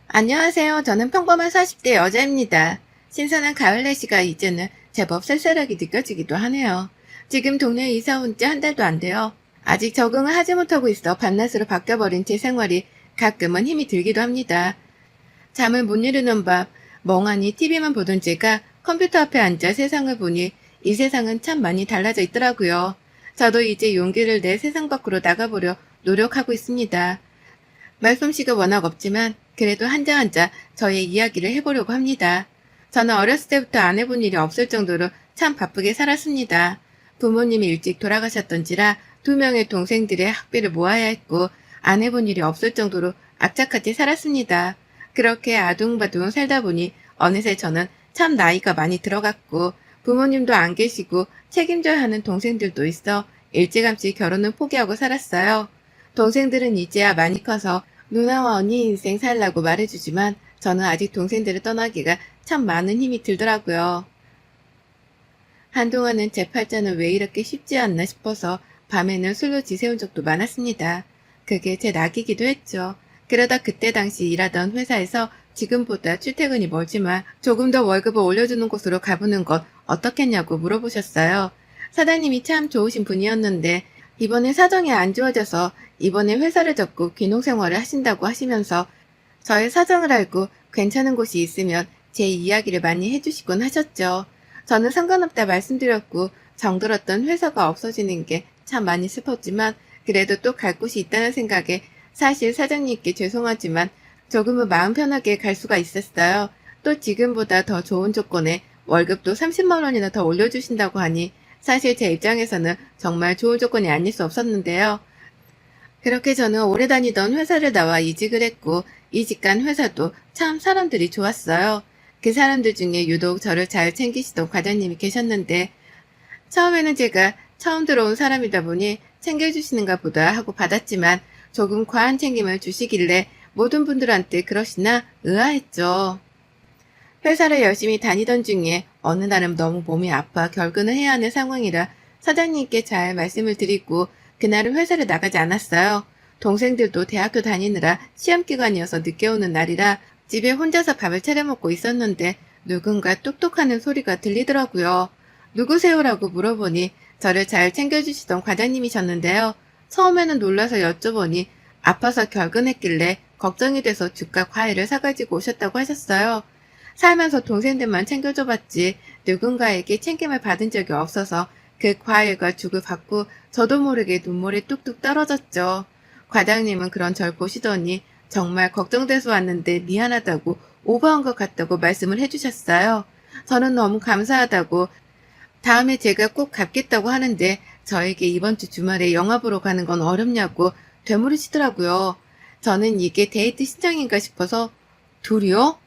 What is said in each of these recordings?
안녕하세요. 저는 평범한 40대 여자입니다. 신선한 가을 날씨가 이제는 제법 쌀쌀하게 느껴지기도 하네요. 지금 동네에 이사 온 지 한 달도 안 돼요. 아직 적응을 하지 못하고 있어 밤낮으로 바뀌어버린 제 생활이 가끔은 힘이 들기도 합니다. 잠을 못 이루는 밤 멍하니 TV만 보던 제가 컴퓨터 앞에 앉아 세상을 보니 이 세상은 참 많이 달라져 있더라고요. 저도 이제 용기를 내 세상 밖으로 나가보려 노력하고 있습니다. 말솜씨가 워낙 없지만 그래도 한자 한자 저의 이야기를 해보려고 합니다. 저는 어렸을 때부터 안 해본 일이 없을 정도로 참 바쁘게 살았습니다. 부모님이 일찍 돌아가셨던지라 2명의 동생들의 학비를 모아야 했고 안 해본 일이 없을 정도로 악착같이 살았습니다. 그렇게 아둥바둥 살다 보니 어느새 저는 참 나이가 많이 들어갔고 부모님도 안 계시고 책임져야 하는 동생들도 있어 일찌감치 결혼을 포기하고 살았어요. 동생들은 이제야 많이 커서 누나와 언니 인생 살라고 말해주지만 저는 아직 동생들을 떠나기가 참 많은 힘이 들더라고요. 한동안은 제 팔자는 왜 이렇게 쉽지 않나 싶어서 밤에는 술로 지새운 적도 많았습니다. 그게 제 낙이기도 했죠. 그러다 그때 당시 일하던 회사에서 지금보다 출퇴근이 멀지만 조금 더 월급을 올려주는 곳으로 가보는 것 어떻겠냐고 물어보셨어요. 사장님이 참 좋으신 분이었는데 이번에 사정이 안 좋아져서 이번에 회사를 접고 귀농생활을 하신다고 하시면서 저의 사정을 알고 괜찮은 곳이 있으면 제 이야기를 많이 해주시곤 하셨죠. 저는 상관없다 말씀드렸고 정들었던 회사가 없어지는 게 참 많이 슬펐지만 그래도 또 갈 곳이 있다는 생각에 사실 사장님께 죄송하지만 조금은 마음 편하게 갈 수가 있었어요. 또 지금보다 더 좋은 조건에 월급도 30만 원이나 더 올려주신다고 하니 사실 제 입장에서는 정말 좋은 조건이 아닐 수 없었는데요. 그렇게 저는 오래 다니던 회사를 나와 이직을 했고 이직한 회사도 참 사람들이 좋았어요. 그 사람들 중에 유독 저를 잘 챙기시던 과장님이 계셨는데 처음에는 제가 처음 들어온 사람이다 보니 챙겨주시는가 보다 하고 받았지만 조금 과한 챙김을 주시길래 모든 분들한테 그러시나 의아했죠. 회사를 열심히 다니던 중에 어느 날은 너무 몸이 아파 결근을 해야 하는 상황이라 사장님께 잘 말씀을 드리고 그날은 회사를 나가지 않았어요. 동생들도 대학교 다니느라 시험기간이어서 늦게 오는 날이라 집에 혼자서 밥을 차려 먹고 있었는데 누군가 뚝뚝하는 소리가 들리더라고요. 누구세요라고 물어보니 저를 잘 챙겨주시던 과장님이셨는데요. 처음에는 놀라서 여쭤보니 아파서 결근했길래 걱정이 돼서 죽과 과일을 사가지고 오셨다고 하셨어요. 살면서 동생들만 챙겨줘봤지 누군가에게 챙김을 받은 적이 없어서 그 과일과 죽을 받고 저도 모르게 눈물이 뚝뚝 떨어졌죠. 과장님은 그런 절 보시더니 정말 걱정돼서 왔는데 미안하다고 오버한 것 같다고 말씀을 해주셨어요. 저는 너무 감사하다고 다음에 제가 꼭 갚겠다고 하는데 저에게 이번 주 주말에 영화 보러 가는 건 어렵냐고 되물으시더라고요. 저는 이게 데이트 신청인가 싶어서 둘이요?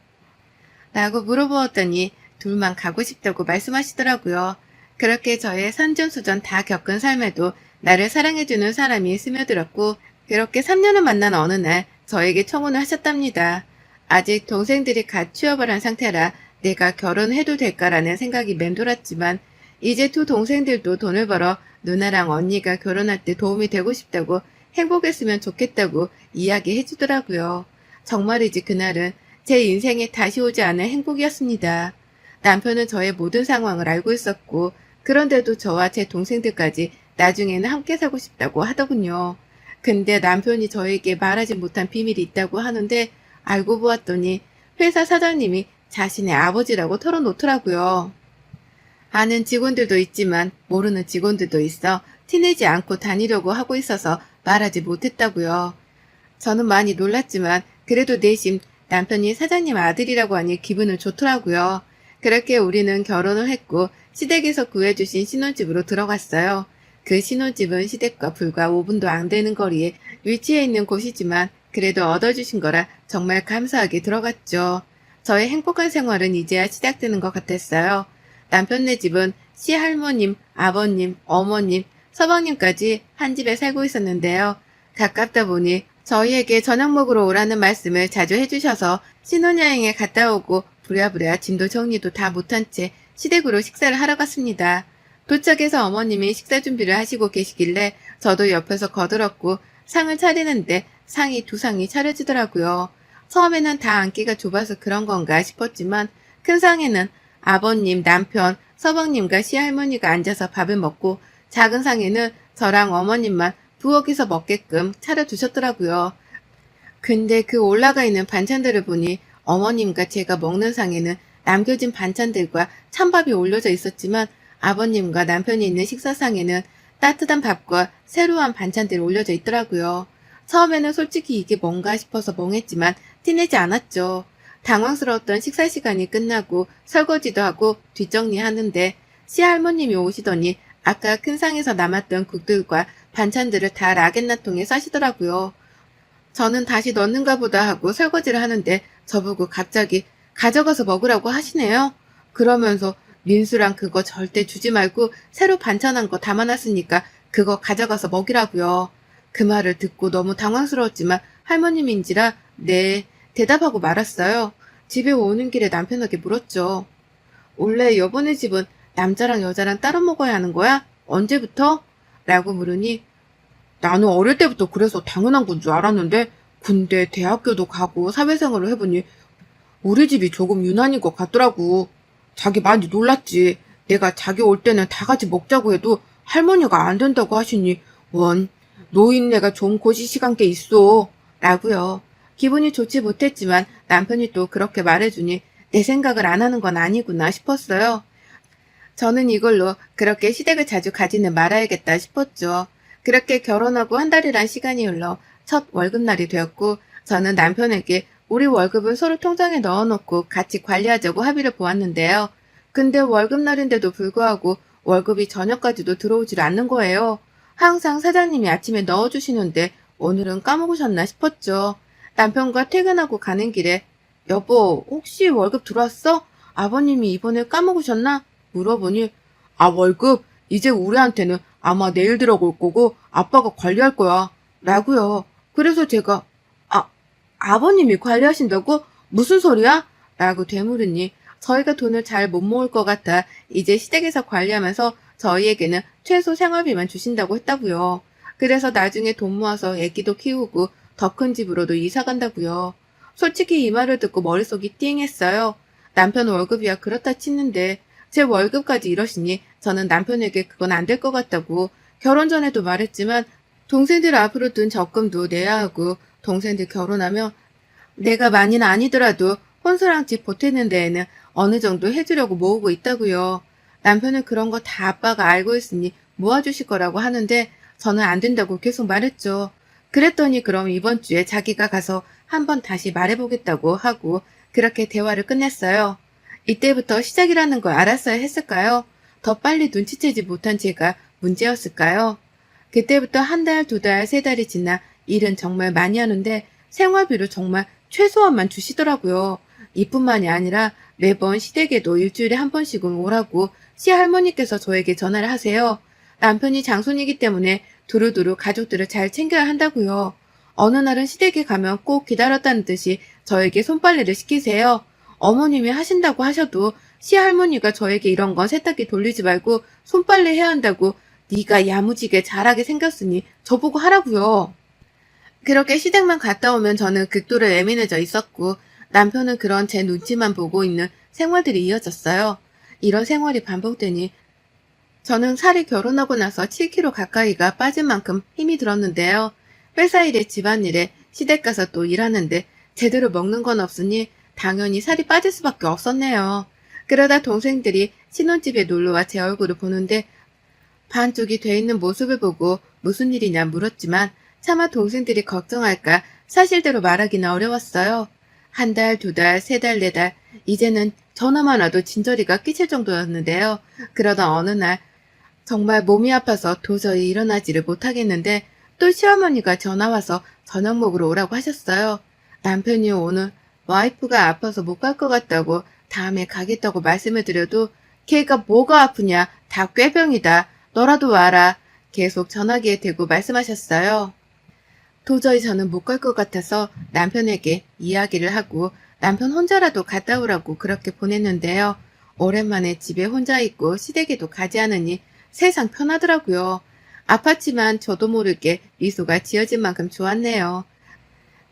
라고 물어보았더니 둘만 가고 싶다고 말씀하시더라고요. 그렇게 저의 산전수전 다 겪은 삶에도 나를 사랑해주는 사람이 스며들었고 그렇게 3년을 만난 어느 날 저에게 청혼을 하셨답니다. 아직 동생들이 갓 취업을 한 상태라 내가 결혼해도 될까라는 생각이 맴돌았지만 이제 두 동생들도 돈을 벌어 누나랑 언니가 결혼할 때 도움이 되고 싶다고 행복했으면 좋겠다고 이야기해 주더라고요. 정말이지 그날은 제 인생에 다시 오지 않을 행복이었습니다. 남편은 저의 모든 상황을 알고 있었고 그런데도 저와 제 동생들까지 나중에는 함께 살고 싶다고 하더군요. 근데 남편이 저에게 말하지 못한 비밀이 있다고 하는데 알고 보았더니 회사 사장님이 자신의 아버지라고 털어놓더라고요. 아는 직원들도 있지만 모르는 직원들도 있어 티내지 않고 다니려고 하고 있어서 말하지 못했다고요. 저는 많이 놀랐지만 그래도 내심 남편이 사장님 아들이라고 하니 기분은 좋더라고요. 그렇게 우리는 결혼을 했고 시댁에서 구해주신 신혼집으로 들어갔어요. 그 신혼집은 시댁과 불과 5분도 안 되는 거리에 위치해 있는 곳이지만 그래도 얻어주신 거라 정말 감사하게 들어갔죠. 저의 행복한 생활은 이제야 시작되는 것 같았어요. 남편네 집은 시할머님, 아버님, 어머님, 서방님까지 한 집에 살고 있었는데요. 가깝다 보니 저희에게 저녁 먹으러 오라는 말씀을 자주 해주셔서 신혼여행에 갔다 오고 부랴부랴 짐도 정리도 다 못한 채 시댁으로 식사를 하러 갔습니다. 도착해서 어머님이 식사 준비를 하시고 계시길래 저도 옆에서 거들었고 상을 차리는데 상이 두 상이 차려지더라고요. 처음에는 다 앉기가 좁아서 그런 건가 싶었지만 큰 상에는 아버님, 남편, 서방님과 시할머니가 앉아서 밥을 먹고 작은 상에는 저랑 어머님만 부엌에서 먹게끔 차려두셨더라고요. 근데 그 올라가 있는 반찬들을 보니 어머님과 제가 먹는 상에는 남겨진 반찬들과 찬밥이 올려져 있었지만 아버님과 남편이 있는 식사상에는 따뜻한 밥과 새로운 반찬들이 올려져 있더라고요. 처음에는 솔직히 이게 뭔가 싶어서 멍했지만 티내지 않았죠. 당황스러웠던 식사 시간이 끝나고 설거지도 하고 뒷정리하는데 시할머님이 오시더니 아까 큰 상에서 남았던 국들과 반찬들을 다 라겐나통에 싸시더라고요. 저는 다시 넣는가 보다 하고 설거지를 하는데 저보고 갑자기 가져가서 먹으라고 하시네요. 그러면서 민수랑 그거 절대 주지 말고 새로 반찬한 거 담아놨으니까 그거 가져가서 먹이라고요. 그 말을 듣고 너무 당황스러웠지만 할머님인지라 네 대답하고 말았어요. 집에 오는 길에 남편에게 물었죠. 원래 여보네 집은 남자랑 여자랑 따로 먹어야 하는 거야? 언제부터? 라고 물으니 나는 어릴 때부터 그래서 당연한 건 줄 알았는데 근데 대학교도 가고 사회생활을 해보니 우리 집이 조금 유난인 것 같더라고. 자기 많이 놀랐지. 내가 자기 올 때는 다 같이 먹자고 해도 할머니가 안 된다고 하시니 원 노인네가 좀 고시시간 게 있어 라고요. 기분이 좋지 못했지만 남편이 또 그렇게 말해주니 내 생각을 안 하는 건 아니구나 싶었어요. 저는 이걸로 그렇게 시댁을 자주 가지는 말아야겠다 싶었죠. 그렇게 결혼하고 한 달이란 시간이 흘러 첫 월급날이 되었고 저는 남편에게 우리 월급을 서로 통장에 넣어놓고 같이 관리하자고 합의를 보았는데요. 근데 월급날인데도 불구하고 월급이 저녁까지도 들어오질 않는 거예요. 항상 사장님이 아침에 넣어주시는데 오늘은 까먹으셨나 싶었죠. 남편과 퇴근하고 가는 길에 여보 혹시 월급 들어왔어? 아버님이 이번에 까먹으셨나? 물어보니 월급? 이제 우리한테는 아마 내일 들어올 거고 아빠가 관리할 거야. 라고요. 그래서 제가 아버님이 관리하신다고? 무슨 소리야? 라고 되물으니 저희가 돈을 잘 못 모을 것 같아 이제 시댁에서 관리하면서 저희에게는 최소 생활비만 주신다고 했다고요. 그래서 나중에 돈 모아서 애기도 키우고 더 큰 집으로도 이사 간다고요. 솔직히 이 말을 듣고 머릿속이 띵했어요. 남편 월급이야 그렇다 치는데 제 월급까지 이러시니 저는 남편에게 그건 안 될 것 같다고 결혼 전에도 말했지만 동생들 앞으로 둔 적금도 내야 하고 동생들 결혼하면 내가 많이는 아니더라도 혼수랑 집 보태는 데에는 어느 정도 해주려고 모으고 있다고요. 남편은 그런 거 다 아빠가 알고 있으니 모아주실 거라고 하는데 저는 안 된다고 계속 말했죠. 그랬더니 그럼 이번 주에 자기가 가서 한번 다시 말해보겠다고 하고 그렇게 대화를 끝냈어요. 이때부터 시작이라는 걸 알았어야 했을까요? 더 빨리 눈치채지 못한 제가 문제였을까요? 그때부터 한 달, 두 달, 세 달이 지나 일은 정말 많이 하는데 생활비를 정말 최소한만 주시더라고요. 이뿐만이 아니라 매번 시댁에도 일주일에 한 번씩은 오라고 시할머니께서 저에게 전화를 하세요. 남편이 장손이기 때문에 두루두루 가족들을 잘 챙겨야 한다고요. 어느 날은 시댁에 가면 꼭 기다렸다는 듯이 저에게 손빨래를 시키세요. 어머님이 하신다고 하셔도 시할머니가 저에게 이런 건 세탁기 돌리지 말고 손빨래 해야 한다고 네가 야무지게 잘하게 생겼으니 저보고 하라고요. 그렇게 시댁만 갔다 오면 저는 극도로 예민해져 있었고 남편은 그런 제 눈치만 보고 있는 생활들이 이어졌어요. 이런 생활이 반복되니 저는 살이 결혼하고 나서 7kg 가까이가 빠진 만큼 힘이 들었는데요. 회사 일에 집안일에 시댁 가서 또 일하는데 제대로 먹는 건 없으니 당연히 살이 빠질 수밖에 없었네요. 그러다 동생들이 신혼집에 놀러와 제 얼굴을 보는데 반쪽이 돼 있는 모습을 보고 무슨 일이냐 물었지만 차마 동생들이 걱정할까 사실대로 말하기는 어려웠어요. 한 달, 두 달, 세 달, 네 달, 이제는 전화만 와도 진저리가 끼칠 정도였는데요. 그러던 어느 날 정말 몸이 아파서 도저히 일어나지를 못하겠는데 또 시어머니가 전화와서 저녁 먹으러 오라고 하셨어요. 남편이 오늘 와이프가 아파서 못 갈 것 같다고 다음에 가겠다고 말씀을 드려도 걔가 뭐가 아프냐 다 꾀병이다 너라도 와라 계속 전화기에 대고 말씀하셨어요. 도저히 저는 못 갈 것 같아서 남편에게 이야기를 하고 남편 혼자라도 갔다 오라고 그렇게 보냈는데요. 오랜만에 집에 혼자 있고 시댁에도 가지 않으니 세상 편하더라고요. 아팠지만 저도 모르게 미소가 지어진 만큼 좋았네요.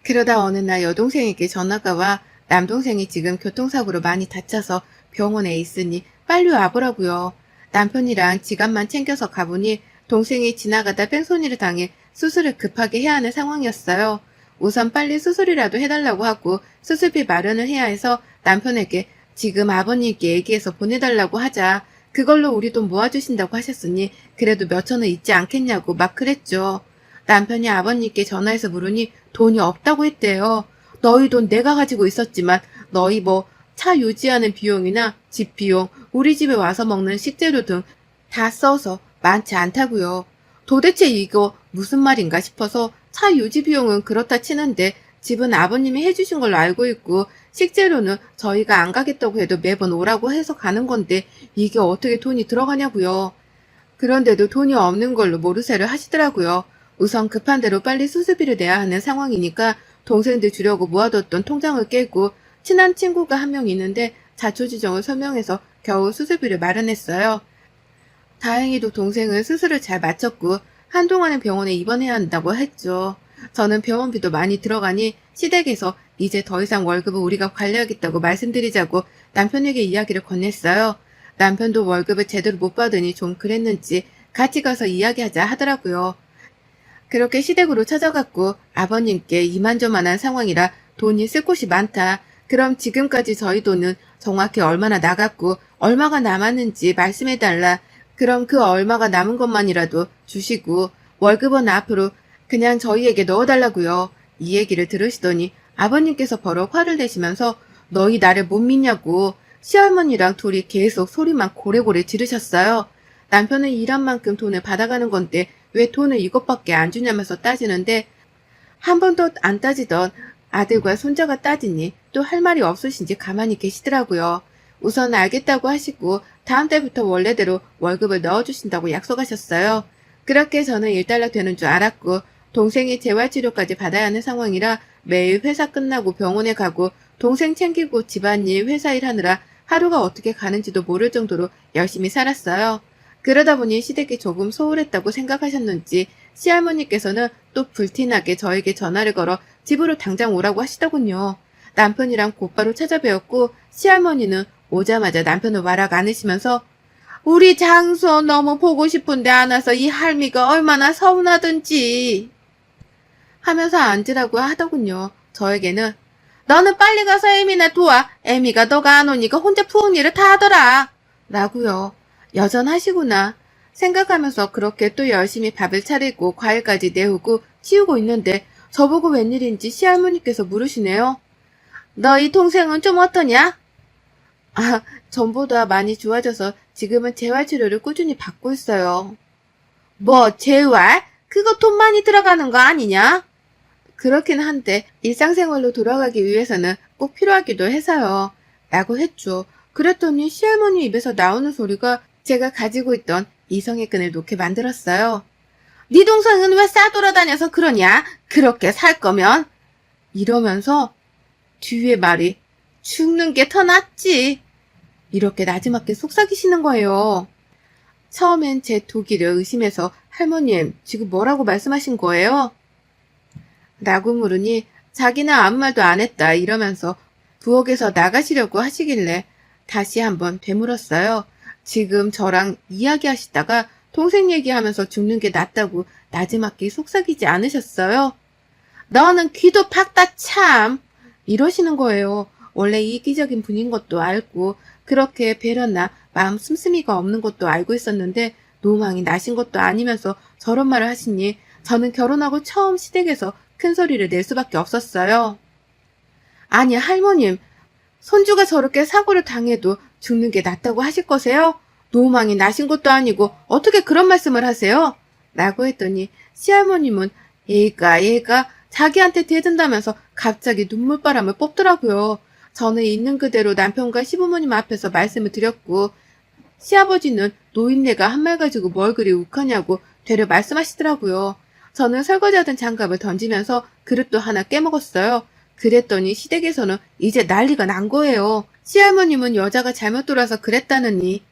그러다 어느 날 여동생에게 전화가 와 남동생이 지금 교통사고로 많이 다쳐서 병원에 있으니 빨리 와보라고요. 남편이랑 지갑만 챙겨서 가보니 동생이 지나가다 뺑소니를 당해 수술을 급하게 해야 하는 상황이었어요. 우선 빨리 수술이라도 해달라고 하고 수술비 마련을 해야 해서 남편에게 지금 아버님께 얘기해서 보내달라고 하자. 그걸로 우리 돈 모아주신다고 하셨으니 그래도 몇천 원 있지 않겠냐고 막 그랬죠. 남편이 아버님께 전화해서 물으니 돈이 없다고 했대요. 너희 돈 내가 가지고 있었지만 너희 뭐 차 유지하는 비용이나 집 비용, 우리 집에 와서 먹는 식재료 등 다 써서 많지 않다고요. 도대체 이거 무슨 말인가 싶어서 차 유지 비용은 그렇다 치는데 집은 아버님이 해주신 걸로 알고 있고 식재료는 저희가 안 가겠다고 해도 매번 오라고 해서 가는 건데 이게 어떻게 돈이 들어가냐고요. 그런데도 돈이 없는 걸로 모르쇠를 하시더라고요. 우선 급한 대로 빨리 수술비를 내야 하는 상황이니까 동생들 주려고 모아뒀던 통장을 깨고 친한 친구가 한 명 있는데 자초지종을 설명해서 겨우 수술비를 마련했어요. 다행히도 동생은 수술을 잘 마쳤고 한동안은 병원에 입원해야 한다고 했죠. 저는 병원비도 많이 들어가니 시댁에서 이제 더 이상 월급은 우리가 관리하겠다고 말씀드리자고 남편에게 이야기를 건넸어요. 남편도 월급을 제대로 못 받으니 좀 그랬는지 같이 가서 이야기하자 하더라고요. 그렇게 시댁으로 찾아갔고 아버님께 이만저만한 상황이라 돈이 쓸 곳이 많다. 그럼 지금까지 저희 돈은 정확히 얼마나 나갔고 얼마가 남았는지 말씀해달라. 그럼 그 얼마가 남은 것만이라도 주시고 월급은 앞으로 그냥 저희에게 넣어달라고요. 이 얘기를 들으시더니 아버님께서 버럭 화를 내시면서 너희 나를 못 믿냐고 시할머니랑 둘이 계속 소리만 고래고래 지르셨어요. 남편은 일한 만큼 돈을 받아가는 건데 왜 돈을 이것밖에 안 주냐면서 따지는데 한 번도 안 따지던 아들과 손자가 따지니 또 할 말이 없으신지 가만히 계시더라고요. 우선 알겠다고 하시고 다음 달부터 원래대로 월급을 넣어주신다고 약속하셨어요. 그렇게 저는 일단락 되는 줄 알았고 동생이 재활치료까지 받아야 하는 상황이라 매일 회사 끝나고 병원에 가고 동생 챙기고 집안일, 회사일 하느라 하루가 어떻게 가는지도 모를 정도로 열심히 살았어요. 그러다 보니 시댁이 조금 소홀했다고 생각하셨는지 시할머니께서는 또 불티나게 저에게 전화를 걸어 집으로 당장 오라고 하시더군요. 남편이랑 곧바로 찾아뵈었고 시할머니는 오자마자 남편을 와락 안으시면서 우리 장수 너무 보고 싶은데 안 와서 이 할미가 얼마나 서운하든지 하면서 앉으라고 하더군요. 저에게는 너는 빨리 가서 애미나 도와. 애미가 너가 안 오니까 혼자 푸은 일을 다 하더라. 라고요. 여전하시구나. 생각하면서 그렇게 또 열심히 밥을 차리고 과일까지 내오고 치우고 있는데 저보고 웬일인지 시할머니께서 물으시네요. 너희 동생은 좀 어떠냐? 아, 전보다 많이 좋아져서 지금은 재활치료를 꾸준히 받고 있어요. 뭐 재활? 그거 돈 많이 들어가는 거 아니냐? 그렇긴 한데 일상생활로 돌아가기 위해서는 꼭 필요하기도 해서요. 라고 했죠. 그랬더니 시할머니 입에서 나오는 소리가 제가 가지고 있던 이성의 끈을 놓게 만들었어요. 네 동생은 왜 싸돌아다녀서 그러냐? 그렇게 살 거면? 이러면서 뒤에 말이 죽는 게 더 낫지. 이렇게 나지막히 속삭이시는 거예요. 처음엔 제 도기를 의심해서 할머님 지금 뭐라고 말씀하신 거예요? 라고 물으니 자기는 아무 말도 안 했다 이러면서 부엌에서 나가시려고 하시길래 다시 한번 되물었어요. 지금 저랑 이야기하시다가 동생 얘기하면서 죽는 게 낫다고 나지막히 속삭이지 않으셨어요? 너는 귀도 팍다 참 이러시는 거예요. 원래 이기적인 분인 것도 알고 그렇게 배려나 마음 씀씀이가 없는 것도 알고 있었는데 노망이 나신 것도 아니면서 저런 말을 하시니 저는 결혼하고 처음 시댁에서 큰 소리를 낼 수밖에 없었어요. 아니 할머님, 손주가 저렇게 사고를 당해도 죽는 게 낫다고 하실 거세요? 노망이 나신 것도 아니고 어떻게 그런 말씀을 하세요? 라고 했더니 시할머님은 얘가 자기한테 대든다면서 갑자기 눈물바람을 뽑더라고요. 저는 있는 그대로 남편과 시부모님 앞에서 말씀을 드렸고 시아버지는 노인네가 한 말 가지고 뭘 그리 욱하냐고 되려 말씀하시더라고요. 저는 설거지하던 장갑을 던지면서 그릇도 하나 깨먹었어요. 그랬더니 시댁에서는 이제 난리가 난 거예요. 시할머님은 여자가 잘못 돌아서 그랬다느니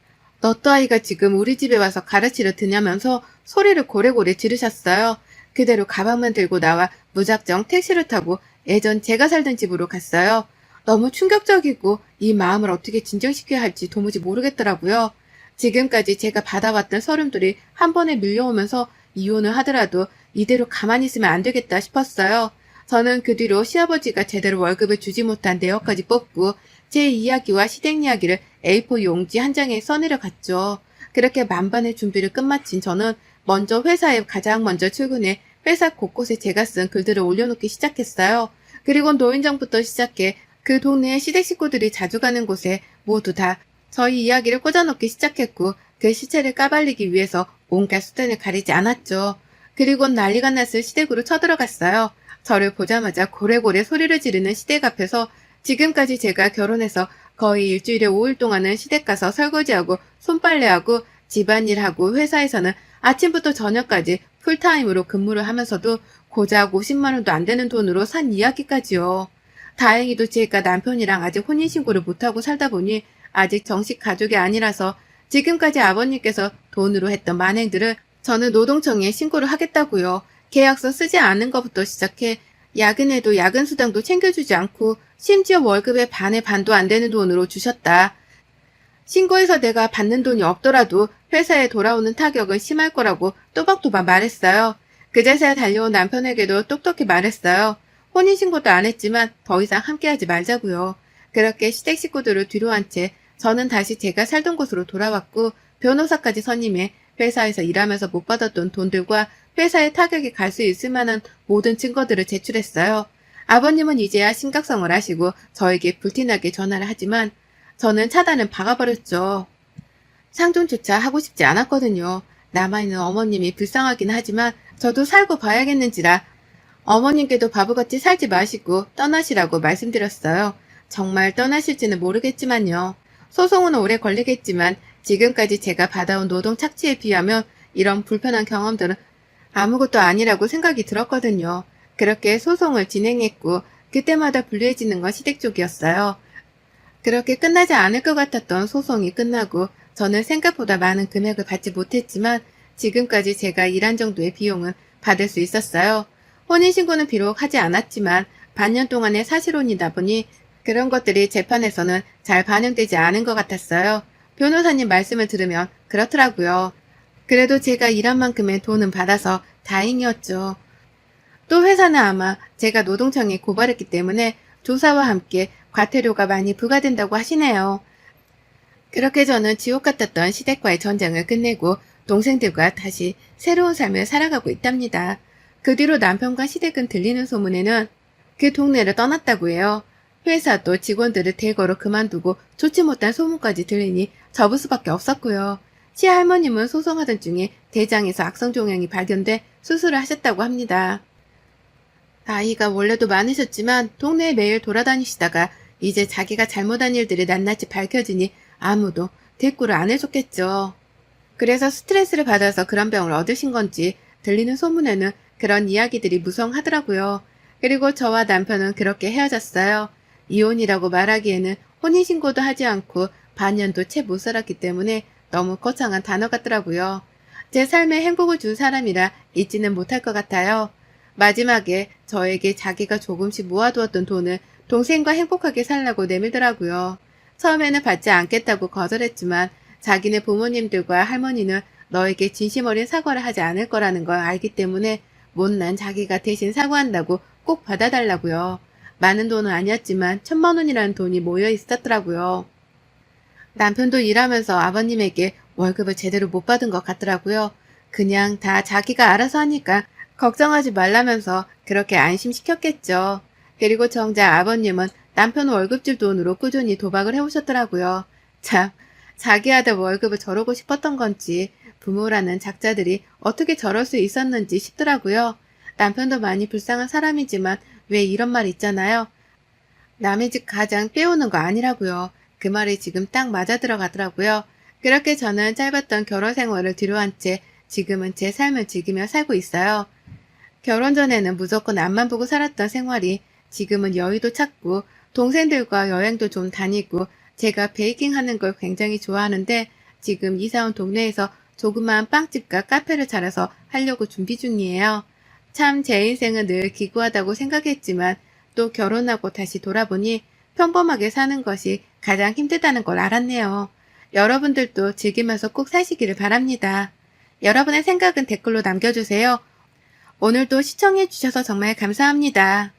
너 또아이가 지금 우리 집에 와서 가르치려 드냐면서 소리를 고래고래 지르셨어요. 그대로 가방만 들고 나와 무작정 택시를 타고 예전 제가 살던 집으로 갔어요. 너무 충격적이고 이 마음을 어떻게 진정시켜야 할지 도무지 모르겠더라고요. 지금까지 제가 받아왔던 서름들이 한 번에 밀려오면서 이혼을 하더라도 이대로 가만히 있으면 안 되겠다 싶었어요. 저는 그 뒤로 시아버지가 제대로 월급을 주지 못한 내역까지 뽑고 제 이야기와 시댁 이야기를 A4 용지 한 장에 써내려 갔죠. 그렇게 만반의 준비를 끝마친 저는 먼저 회사에 가장 먼저 출근해 회사 곳곳에 제가 쓴 글들을 올려놓기 시작했어요. 그리고 노인정부터 시작해 그 동네의 시댁 식구들이 자주 가는 곳에 모두 다 저희 이야기를 꽂아놓기 시작했고 그 시체를 까발리기 위해서 온갖 수단을 가리지 않았죠. 그리고 난리가 났을 시댁으로 쳐들어갔어요. 저를 보자마자 고래고래 소리를 지르는 시댁 앞에서 지금까지 제가 결혼해서 거의 일주일에 5일 동안은 시댁 가서 설거지하고 손빨래하고 집안일하고 회사에서는 아침부터 저녁까지 풀타임으로 근무를 하면서도 고작 50만 원도 안 되는 돈으로 산 이야기까지요. 다행히도 제가 남편이랑 아직 혼인신고를 못하고 살다 보니 아직 정식 가족이 아니라서 지금까지 아버님께서 돈으로 했던 만행들을 저는 노동청에 신고를 하겠다고요. 계약서 쓰지 않은 것부터 시작해 야근에도 야근 수당도 챙겨주지 않고 심지어 월급의 반의 반도 안 되는 돈으로 주셨다. 신고해서 내가 받는 돈이 없더라도 회사에 돌아오는 타격은 심할 거라고 또박또박 말했어요. 그제서야 달려온 남편에게도 똑똑히 말했어요. 혼인신고도 안 했지만 더 이상 함께하지 말자고요. 그렇게 시댁 식구들을 뒤로 한 채 저는 다시 제가 살던 곳으로 돌아왔고 변호사까지 선임해 회사에서 일하면서 못 받았던 돈들과 회사에 타격이 갈 수 있을 만한 모든 증거들을 제출했어요. 아버님은 이제야 심각성을 아시고 저에게 불티나게 전화를 하지만 저는 차단을 박아버렸죠. 상종조차 하고 싶지 않았거든요. 남아있는 어머님이 불쌍하긴 하지만 저도 살고 봐야겠는지라 어머님께도 바보같이 살지 마시고 떠나시라고 말씀드렸어요. 정말 떠나실지는 모르겠지만요. 소송은 오래 걸리겠지만 지금까지 제가 받아온 노동 착취에 비하면 이런 불편한 경험들은 아무것도 아니라고 생각이 들었거든요. 그렇게 소송을 진행했고 그때마다 불리해지는 건 시댁 쪽이었어요. 그렇게 끝나지 않을 것 같았던 소송이 끝나고 저는 생각보다 많은 금액을 받지 못했지만 지금까지 제가 일한 정도의 비용은 받을 수 있었어요. 혼인신고는 비록 하지 않았지만 반년 동안의 사실혼이다 보니 그런 것들이 재판에서는 잘 반영되지 않은 것 같았어요. 변호사님 말씀을 들으면 그렇더라고요. 그래도 제가 일한 만큼의 돈은 받아서 다행이었죠. 또 회사는 아마 제가 노동청에 고발했기 때문에 조사와 함께 과태료가 많이 부과된다고 하시네요. 그렇게 저는 지옥 같았던 시댁과의 전쟁을 끝내고 동생들과 다시 새로운 삶을 살아가고 있답니다. 그 뒤로 남편과 시댁은 들리는 소문에는 그 동네를 떠났다고 해요. 회사도 직원들을 대거로 그만두고 좋지 못한 소문까지 들리니 접을 수밖에 없었고요. 시할머님은 소송하던 중에 대장에서 악성 종양이 발견돼 수술을 하셨다고 합니다. 나이가 원래도 많으셨지만 동네에 매일 돌아다니시다가 이제 자기가 잘못한 일들이 낱낱이 밝혀지니 아무도 대꾸를 안 해줬겠죠. 그래서 스트레스를 받아서 그런 병을 얻으신 건지 들리는 소문에는 그런 이야기들이 무성하더라고요. 그리고 저와 남편은 그렇게 헤어졌어요. 이혼이라고 말하기에는 혼인신고도 하지 않고 반년도 채 못 살았기 때문에 너무 거창한 단어 같더라고요. 제 삶에 행복을 준 사람이라 잊지는 못할 것 같아요. 마지막에 저에게 자기가 조금씩 모아두었던 돈을 동생과 행복하게 살라고 내밀더라고요. 처음에는 받지 않겠다고 거절했지만 자기네 부모님들과 할머니는 너에게 진심 어린 사과를 하지 않을 거라는 걸 알기 때문에 못난 자기가 대신 사과한다고 꼭 받아달라고요. 많은 돈은 아니었지만 1,000만 원이라는 돈이 모여 있었더라고요. 남편도 일하면서 아버님에게 월급을 제대로 못 받은 것 같더라고요. 그냥 다 자기가 알아서 하니까 걱정하지 말라면서 그렇게 안심시켰겠죠. 그리고 정작 아버님은 남편 월급줄 돈으로 꾸준히 도박을 해오셨더라고요. 참, 자기 아들 월급을 저러고 싶었던 건지 부모라는 작자들이 어떻게 저럴 수 있었는지 싶더라고요. 남편도 많이 불쌍한 사람이지만 왜 이런 말 있잖아요. 남의 집 가장 빼오는 거 아니라고요. 그 말이 지금 딱 맞아 들어가더라고요. 그렇게 저는 짧았던 결혼 생활을 뒤로한 채 지금은 제 삶을 즐기며 살고 있어요. 결혼 전에는 무조건 앞만 보고 살았던 생활이 지금은 여유도 찾고 동생들과 여행도 좀 다니고 제가 베이킹 하는 걸 굉장히 좋아하는데 지금 이사 온 동네에서 조그마한 빵집과 카페를 차려서 하려고 준비 중이에요. 참 제 인생은 늘 기구하다고 생각했지만 또 결혼하고 다시 돌아보니 평범하게 사는 것이 가장 힘들다는 걸 알았네요. 여러분들도 즐기면서 꼭 사시기를 바랍니다. 여러분의 생각은 댓글로 남겨주세요. 오늘도 시청해주셔서 정말 감사합니다.